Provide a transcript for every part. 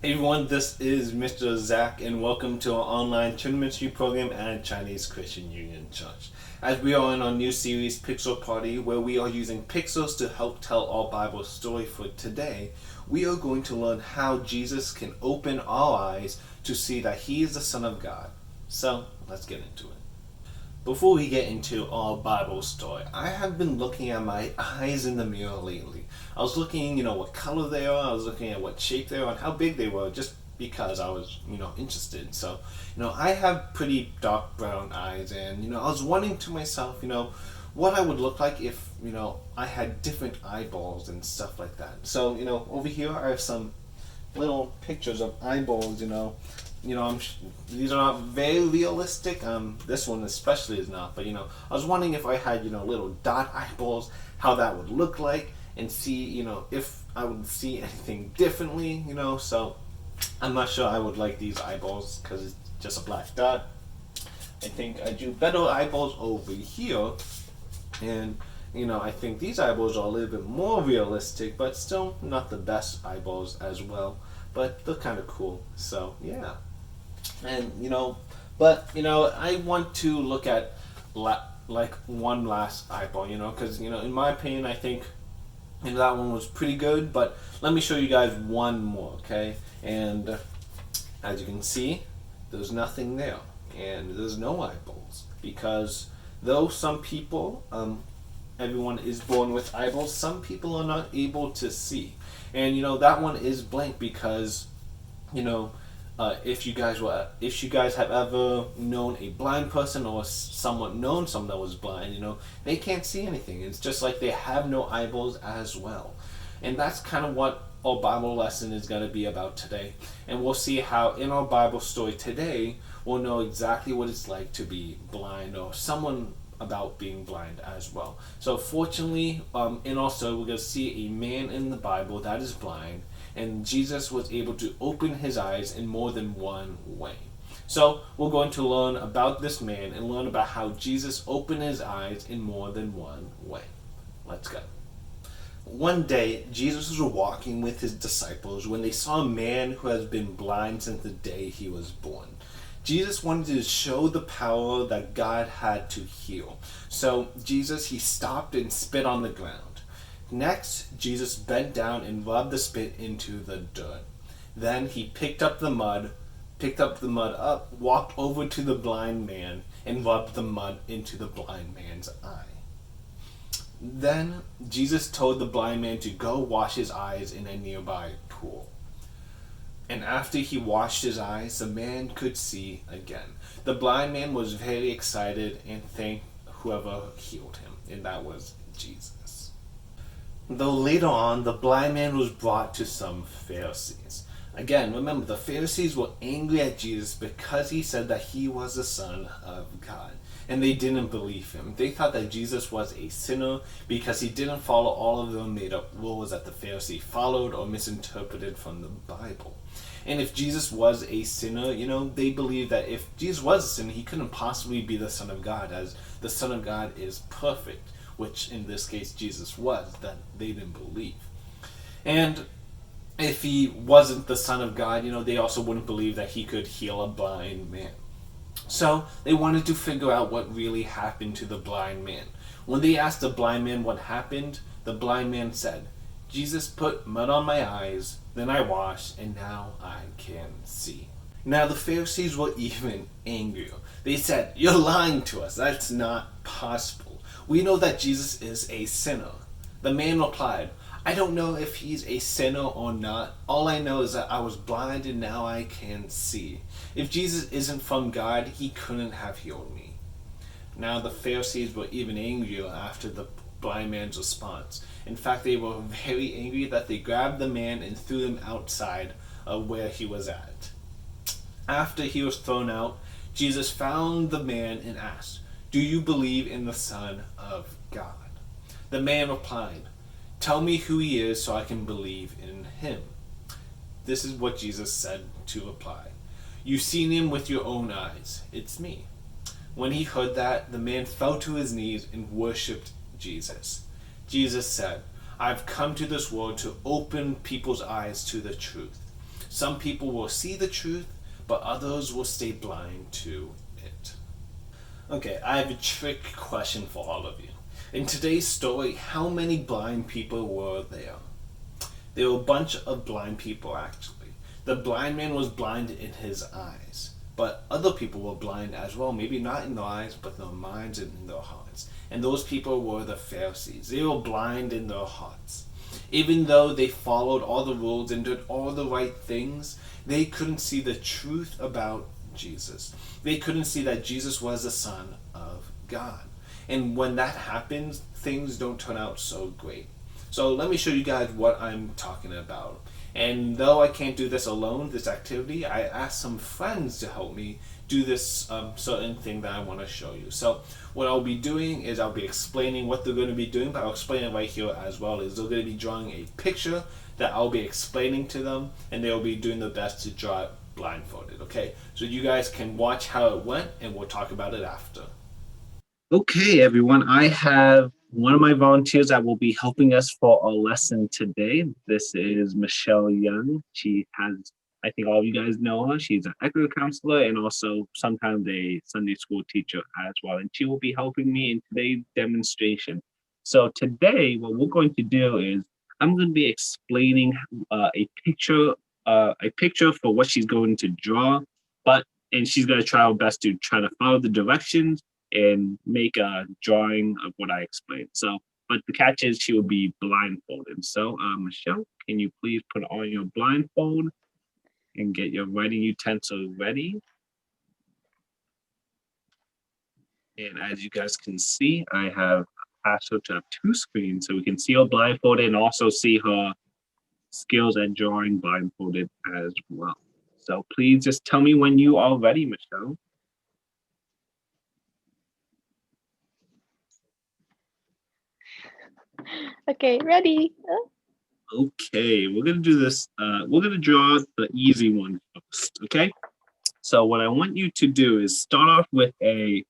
Hey everyone, this is Mr. Zach, and welcome to our online children ministry program at Chinese Christian Union Church. As we are in our new series, Pixel Party, where we are using pixels to help tell our Bible story for today, we are going to learn how Jesus can open our eyes to see that He is the Son of God. So, let's get into it. Before we get into our Bible story, I have been looking at my eyes in the mirror lately. I was looking, what color they are, I was looking at what shape they are, and how big they were, just because I was, interested. So, I have pretty dark brown eyes, and, I was wondering to myself, what I would look like if, I had different eyeballs and stuff like that. So, over here I have some little pictures of eyeballs, these are not very realistic. This one especially is not. But I was wondering if I had little dot eyeballs, how that would look like, and see if I would see anything differently. So I'm not sure I would like these eyeballs because it's just a black dot. I think I do better eyeballs over here, and I think these eyeballs are a little bit more realistic, but still not the best eyeballs as well. But they're kind of cool. So yeah. And I want to look at like one last eyeball, because in my opinion, I think that one was pretty good. But let me show you guys one more, okay? And as you can see, there's nothing there, and there's no eyeballs, because though some people, everyone is born with eyeballs, some people are not able to see, and that one is blank because if you guys have ever known a blind person or someone that was blind, they can't see anything. It's just like they have no eyeballs as well. And that's kind of what our Bible lesson is going to be about today. And we'll see how in our Bible story today, we'll know exactly what it's like to be blind, or someone about being blind as well. So fortunately, in our story, we're going to see a man in the Bible that is blind, and Jesus was able to open his eyes in more than one way. So we're going to learn about this man and learn about how Jesus opened his eyes in more than one way. Let's go. One day, Jesus was walking with his disciples when they saw a man who has been blind since the day he was born. Jesus wanted to show the power that God had to heal. So Jesus, he stopped and spit on the ground. Next, Jesus bent down and rubbed the spit into the dirt. Then he picked up the mud up, walked over to the blind man, and rubbed the mud into the blind man's eye. Then Jesus told the blind man to go wash his eyes in a nearby pool. And after he washed his eyes, the man could see again. The blind man was very excited and thanked whoever healed him, and that was Jesus. Though later on, the blind man was brought to some Pharisees. Again, remember, the Pharisees were angry at Jesus because he said that he was the Son of God. And they didn't believe him. They thought that Jesus was a sinner because he didn't follow all of the made-up rules that the Pharisees followed or misinterpreted from the Bible. And if Jesus was a sinner, they believed that if Jesus was a sinner, he couldn't possibly be the Son of God, as the Son of God is perfect, which in this case Jesus was, that they didn't believe. And if he wasn't the Son of God, they also wouldn't believe that he could heal a blind man. So they wanted to figure out what really happened to the blind man. When they asked the blind man what happened, the blind man said, Jesus put mud on my eyes, then I washed, and now I can see. Now the Pharisees were even angrier. They said, you're lying to us. That's not possible. We know that Jesus is a sinner. The man replied, I don't know if he's a sinner or not. All I know is that I was blind and now I can see. If Jesus isn't from God, he couldn't have healed me. Now the Pharisees were even angrier after the blind man's response. In fact, they were very angry that they grabbed the man and threw him outside of where he was at. After he was thrown out, Jesus found the man and asked, do you believe in the Son of God? The man replied, tell me who he is so I can believe in him. This is what Jesus said to reply. You've seen him with your own eyes. It's me. When he heard that, the man fell to his knees and worshipped Jesus. Jesus said, I've come to this world to open people's eyes to the truth. Some people will see the truth, but others will stay blind to it. Okay, I have a trick question for all of you. In today's story, how many blind people were there? There were a bunch of blind people, actually. The blind man was blind in his eyes, but other people were blind as well. Maybe not in their eyes, but their minds and in their hearts. And those people were the Pharisees. They were blind in their hearts. Even though they followed all the rules and did all the right things, they couldn't see the truth about Jesus. They couldn't see that Jesus was the Son of God. And when that happens, things don't turn out so great. So let me show you guys what I'm talking about. And though I can't do this alone, this activity, I asked some friends to help me do this certain thing that I want to show you. So what I'll be doing is I'll be explaining what they're going to be doing, but I'll explain it right here as well. Is they're going to be drawing a picture that I'll be explaining to them, and they'll be doing their best to draw it blindfolded. Okay, so you guys can watch how it went, and we'll talk about it after. Okay, everyone, I have one of my volunteers that will be helping us for our lesson today. This is Michelle Young. She has, I think all of you guys know her. She's an equity counselor and also sometimes a Sunday school teacher as well. And she will be helping me in today's demonstration. So today, what we're going to do is I'm going to be explaining a picture for what she's going to draw, and she's going to try her best to try to follow the directions and make a drawing of what I explained. So, but the catch is she will be blindfolded. So, Michelle, can you please put on your blindfold and get your writing utensils ready? And as you guys can see, I have asked her to have two screens so we can see her blindfolded and also see her skills at drawing blindfolded as well. So please just tell me when you are ready, Michelle. Okay, ready. Okay, we're gonna do this. We're gonna draw the easy one first. Okay. So what I want you to do is start off with a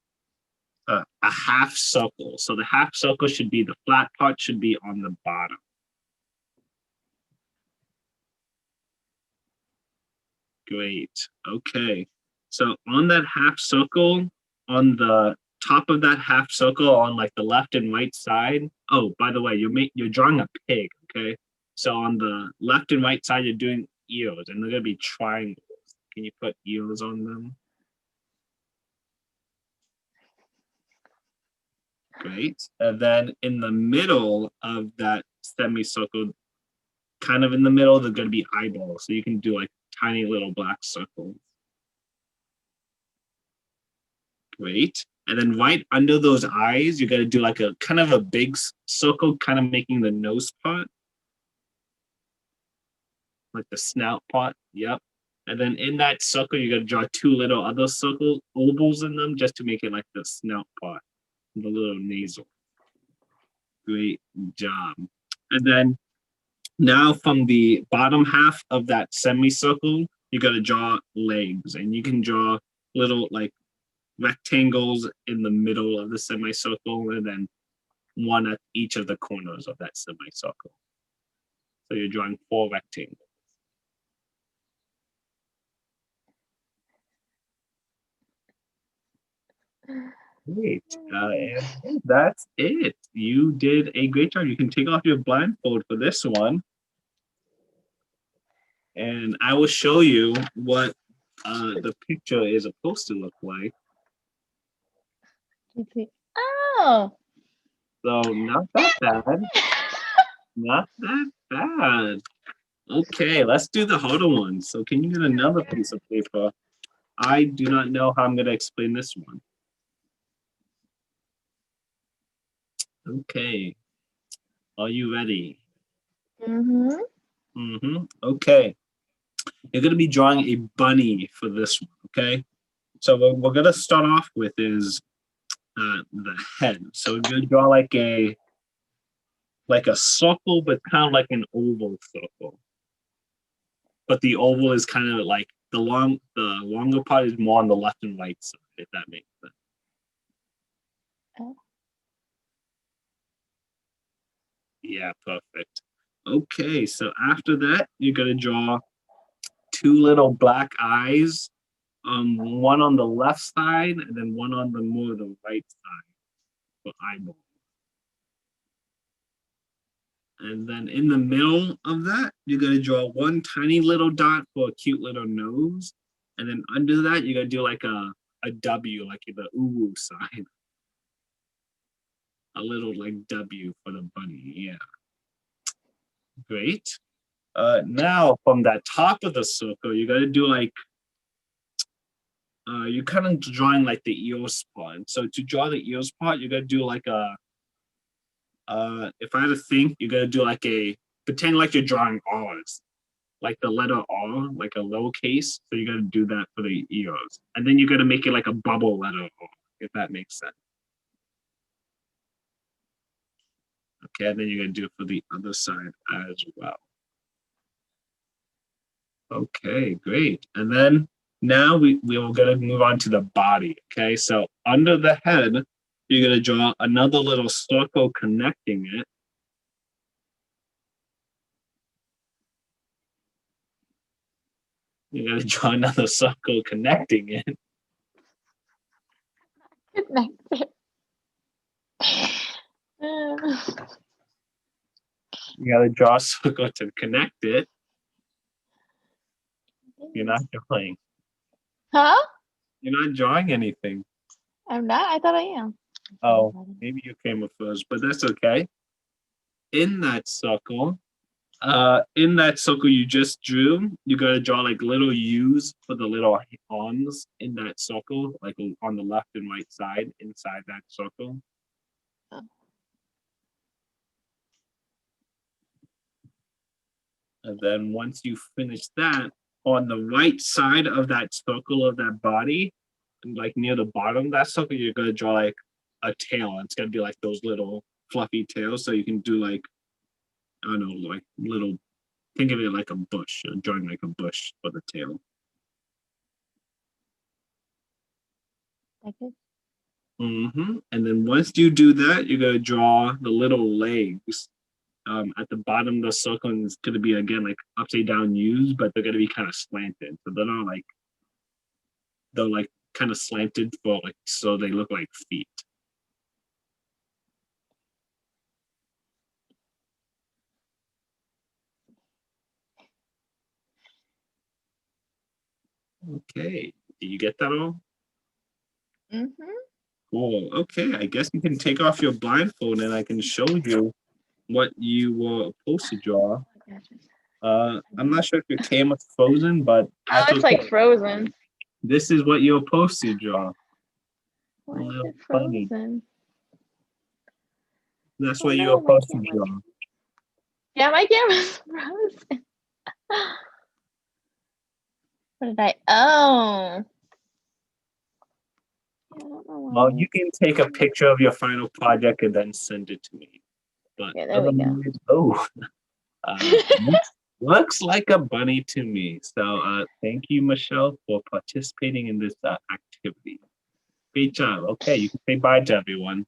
half circle. So the half circle should be the flat part should be on the bottom. Great. Okay. So on that half circle, on the top of that half circle, on like the left and right side. Oh, by the way, you're drawing a pig. Okay. So on the left and right side, you're doing ears, and they're gonna be triangles. Can you put ears on them? Great. And then in the middle of that semicircle, kind of in the middle, they're going to be eyeballs. So you can do like tiny little black circles. Great. And then right under those eyes, you're going to do like a kind of a big circle, kind of making the nose part, like the snout part. Yep. And then in that circle, you're going to draw two little other circle ovals in them just to make it like the snout part, the little nasal. Great job. And then now from the bottom half of that semicircle, you got to draw legs, and you can draw little like rectangles in the middle of the semicircle, and then one at each of the corners of that semicircle. So you're drawing 4 rectangles. Great. And that's it. You did a great job. You can take off your blindfold for this one. And I will show you what the picture is supposed to look like. Oh. So not that bad. Not that bad. Okay, let's do the harder one. So can you get another piece of paper? I do not know how I'm going to explain this one. Okay. Are you ready? Okay. You're going to be drawing a bunny for this one, okay? So what we're going to start off with is the head. So we're going to draw like a circle, but kind of like an oval circle. But the oval is kind of like the longer part is more on the left and right side, if that makes sense. Oh. Yeah, perfect. Okay, so after that, you're gonna draw two little black eyes, one on the left side and then one on the more the right side for eyeball. And then in the middle of that, you're gonna draw one tiny little dot for a cute little nose. And then under that, you're gonna do like a W, like the ooh sign. A little like W for the bunny, yeah. Great. Now from that top of the circle, you're gonna do like, you're kind of drawing like the ears part. So to draw the ears part, you're gonna do like a, if I had to think, you're gonna do like pretend like you're drawing R's, like the letter R, like a lowercase. So you're gonna do that for the ears. And then you're gonna make it like a bubble letter R, if that makes sense. Okay, and then you're gonna do it for the other side as well. Okay, great. And then now we are gonna move on to the body. Okay, so under the head, you're gonna draw another little circle connecting it. You're gonna draw another circle connecting it. Connected. You gotta draw a circle to connect it. You're not drawing. Huh? You're not drawing anything. I'm not? I thought I am. Oh, maybe you came with first, but that's okay. In that circle you just drew, you gotta draw like little U's for the little arms in that circle, like on the left and right side inside that circle. Oh. And then once you finish that, on the right side of that circle of that body, like near the bottom of that circle, you're gonna draw like a tail. It's gonna be like those little fluffy tails. So you can do like, I don't know, like little, think of it like a bush. You're drawing like a bush for the tail. Like it? Mm-hmm. And then once you do that, you're gonna draw the little legs at the bottom of the circle, and it's gonna be again like upside down U's, but they're gonna be kind of slanted. So they're like kind of slanted for like, so they look like feet. Okay, do you get that all? Mm-hmm. Cool. Okay, I guess you can take off your blindfold and I can show you what you were supposed to draw. I'm not sure if your camera's frozen, but Oh, it's like frozen. this is what you're supposed to draw. Why is it Funny. frozen? That's Oh, what no, you're my supposed to draw. Yeah, my camera's frozen. What did I? Oh. Yeah, I don't know why. Well, you can take a picture of your final project and then send it to me. But Yeah, there we go. oh, looks like a bunny to me. So thank you, Michelle, for participating in this activity. Great job. Okay, you can say bye to everyone.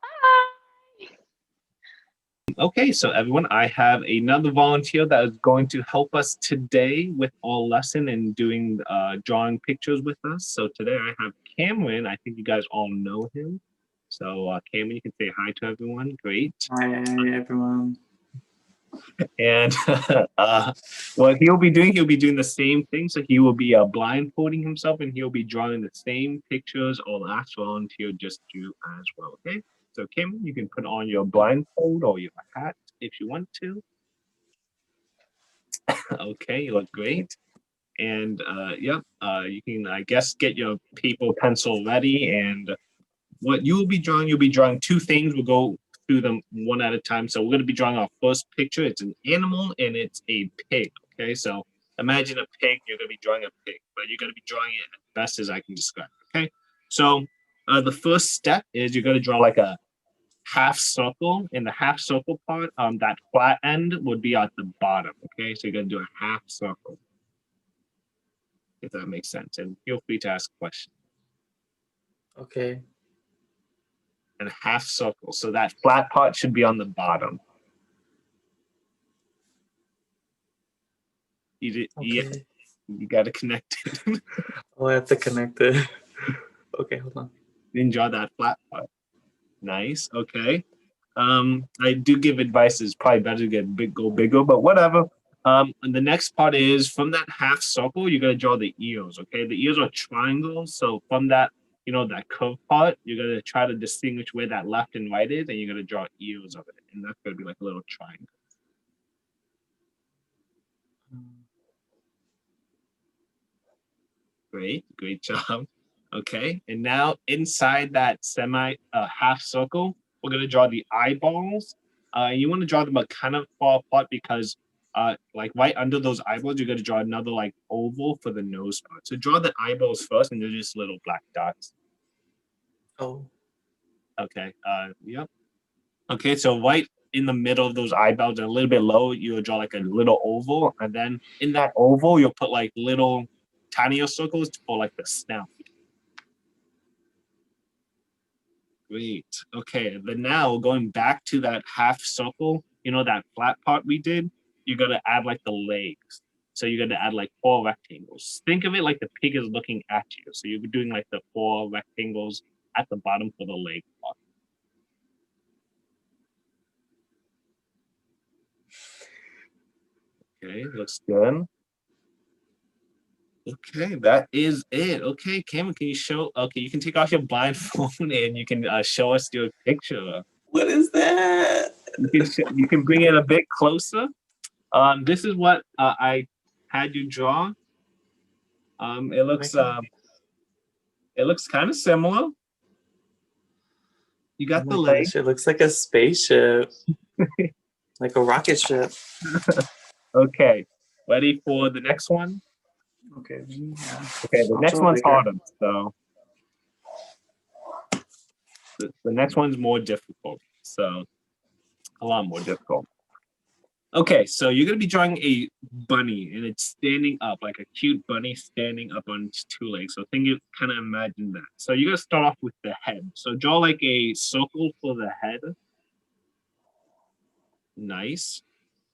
Bye. Okay, so everyone, I have another volunteer that is going to help us today with our lesson and doing drawing pictures with us. So today I have Cameron. I think you guys all know him. So Cameron, you can say hi to everyone. Great. Hi, everyone. And what he'll be doing the same thing. So he will be blindfolding himself and he'll be drawing the same pictures our last volunteer just drew as well, okay? So Kim, you can put on your blindfold or your hat if you want to. Okay, you look great. And you can, I guess, get your paper pencil ready. And what you'll be drawing two things. We'll go through them one at a time. So we're going to be drawing our first picture. It's an animal and it's a pig. Okay, so imagine a pig. You're going to be drawing a pig, but you're going to be drawing it as best as I can describe. Okay, so the first step is you're going to draw like a half circle. In the half circle part, that flat end would be at the bottom. Okay, so you're going to do a half circle, if that makes sense. And feel free to ask questions. Okay. And a half circle. So that flat part should be on the bottom. Yeah, Okay. you got to connect it. Oh, I have to connect it. Okay, hold on. Then draw that flat part. Nice. Okay. I do give advice. It's probably better to get go bigger, but whatever. And the next part is from that half circle, you're gonna draw the ears. Okay, the ears are triangles. So from that, that curved part, you're gonna try to distinguish where that left and right is, and you're gonna draw ears of it, and that's gonna be like a little triangle. Great job. Okay, and now inside that semi half circle, we're gonna draw the eyeballs. You want to draw them kind of far apart because like right under those eyeballs, you're gonna draw another like oval for the nose part. So draw the eyeballs first, and they're just little black dots. Oh, Okay. Yep. Okay, so right in the middle of those eyeballs, and a little bit low, you'll draw like a little oval, and then in that oval, you'll put like little tinier circles for like the snout. Great. Okay, then now going back to that half circle, that flat part we did, you're gonna add like the legs. So you're gonna add like 4 rectangles. Think of it like the pig is looking at you. So you're doing like the 4 rectangles at the bottom for the leg part. Okay, looks good. Okay, that is it. Okay, Cameron, can you show? Okay, you can take off your blindfold and you can show us your picture. what is that? You can bring it a bit closer. This is what I had you draw. It looks kind of similar. You got the Oh my leg. gosh, it looks like a spaceship. Like a rocket ship. Okay, ready for the next one? Okay. Yeah. Okay, the I'll next draw one's bigger. harder. So the next one's more difficult. So a lot more difficult. Okay, so you're gonna be drawing a bunny, and it's standing up like a cute bunny standing up on its 2 legs. So think you kind of imagine that. So you're gonna start off with the head. So draw like a circle for the head. Nice.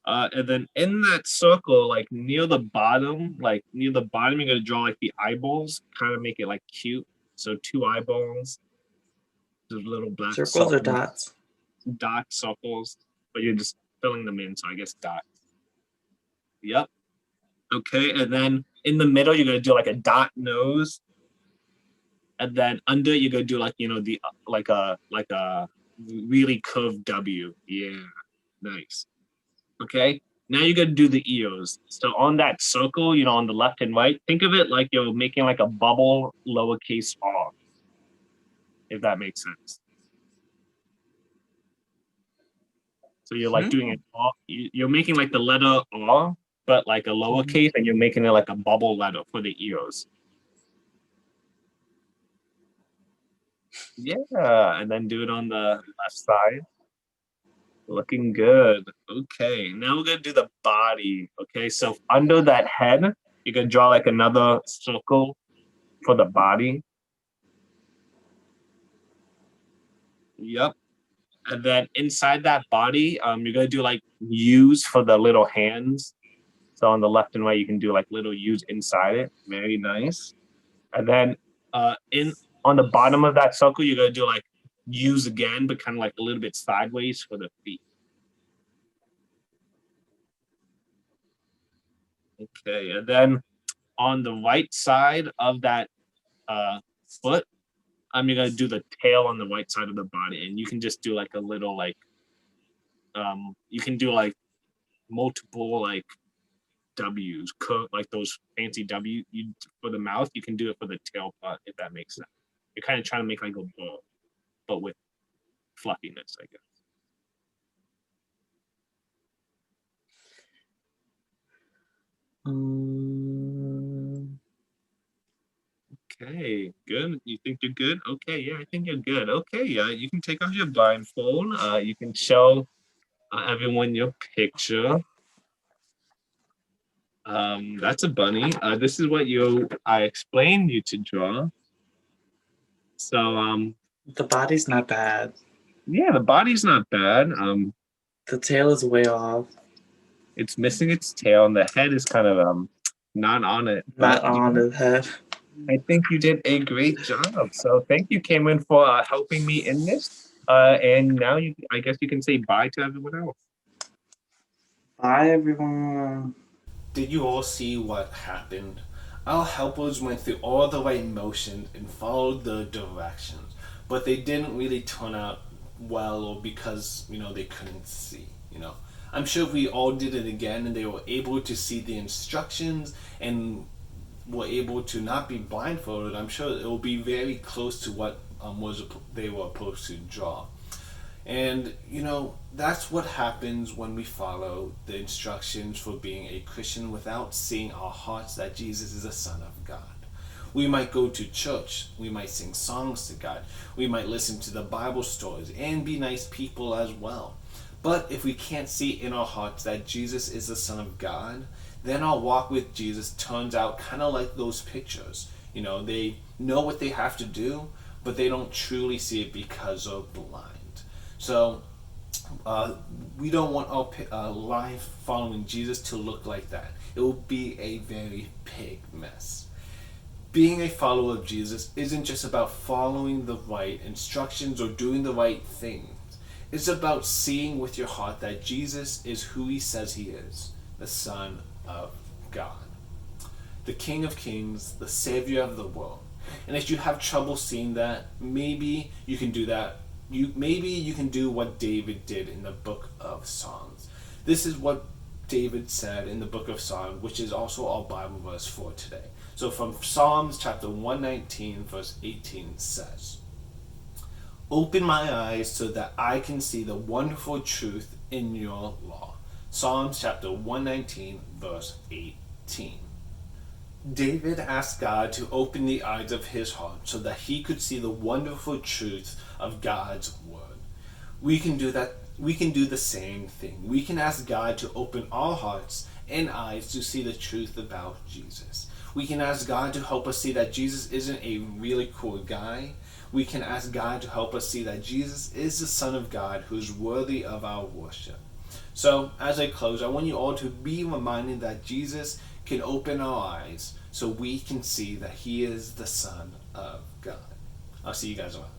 And then in that circle, like near the bottom, you're gonna draw like the eyeballs, kind of make it like cute. So 2 eyeballs, those little black Circles or dots? dot circles, but you're just filling them in. So I guess dots. Yep. Okay, and then in the middle, you're gonna do like a dot nose, and then under you're gonna do like the like a really curved W. Yeah, nice. Okay, now you're gonna do the ears. So on that circle, on the left and right, think of it like you're making like a bubble lowercase r, if that makes sense. So you're like doing it all. You're making like the letter R, but like a lowercase, and you're making it like a bubble letter for the ears. Yeah, and then do it on the left side. Looking good. Okay, now we're gonna do the body. Okay, so under that head, you're gonna draw like another circle for the body. Yep. And then inside that body, you're gonna do like U's for the little hands. So on the left and right, you can do like little U's inside it. Very nice. And then on the bottom of that circle, you're gonna do like U's again, but kind of like a little bit sideways for the feet. Okay, and then on the right side of that foot, you're gonna do the tail on the right side of the body, and you can just do like a little like you can do like multiple like W's, like those fancy W for the mouth. You can do it for the tail part, if that makes sense. You're kind of trying to make like a ball, but with fluffiness, I guess. Okay, good. You think you're good? Okay, yeah, I think you're good. Okay, yeah, you can take off your blindfold. You can show everyone your picture. That's a bunny. This is what I explained you to draw. So The body's not bad. yeah, the body's not bad. The tail is way off. It's missing its tail, and the head is kind of not on it. Not But on the head. I think you did a great job. So thank you, Cameron, for helping me in this. And now I guess you can say bye to everyone else. Bye, everyone. Did you all see what happened? Our helpers went through all the right motions and followed the directions, but they didn't really turn out well, or because they couldn't see. I'm sure if we all did it again and they were able to see the instructions and were able to not be blindfolded, I'm sure it will be very close to what they were supposed to draw. And that's what happens when we follow the instructions for being a Christian without seeing our hearts that Jesus is the Son of God. We might go to church, we might sing songs to God, we might listen to the Bible stories and be nice people as well. But if we can't see in our hearts that Jesus is the Son of God, then our walk with Jesus turns out kind of like those pictures. They know what they have to do, but they don't truly see it because they're blind. So we don't want our life following Jesus to look like that. It will be a very big mess. Being a follower of Jesus isn't just about following the right instructions or doing the right things. It's about seeing with your heart that Jesus is who he says he is, the Son of God, the King of Kings, the Savior of the world. And if you have trouble seeing that, maybe you can do that. Maybe you can do what David did in the book of Psalms. This is what David said in the book of Psalms, which is also our Bible verse for today. So from Psalms chapter 119, verse 18 says, "Open my eyes so that I can see the wonderful truth in your law." Psalms chapter 119, verse 18. David asked God to open the eyes of his heart so that he could see the wonderful truth of God's word. We can do that. We can do the same thing. We can ask God to open our hearts and eyes to see the truth about Jesus. We can ask God to help us see that Jesus isn't a really cool guy. We can ask God to help us see that Jesus is the Son of God who is worthy of our worship. So, as I close, I want you all to be reminded that Jesus can open our eyes so we can see that he is the Son of God. I'll see you guys around.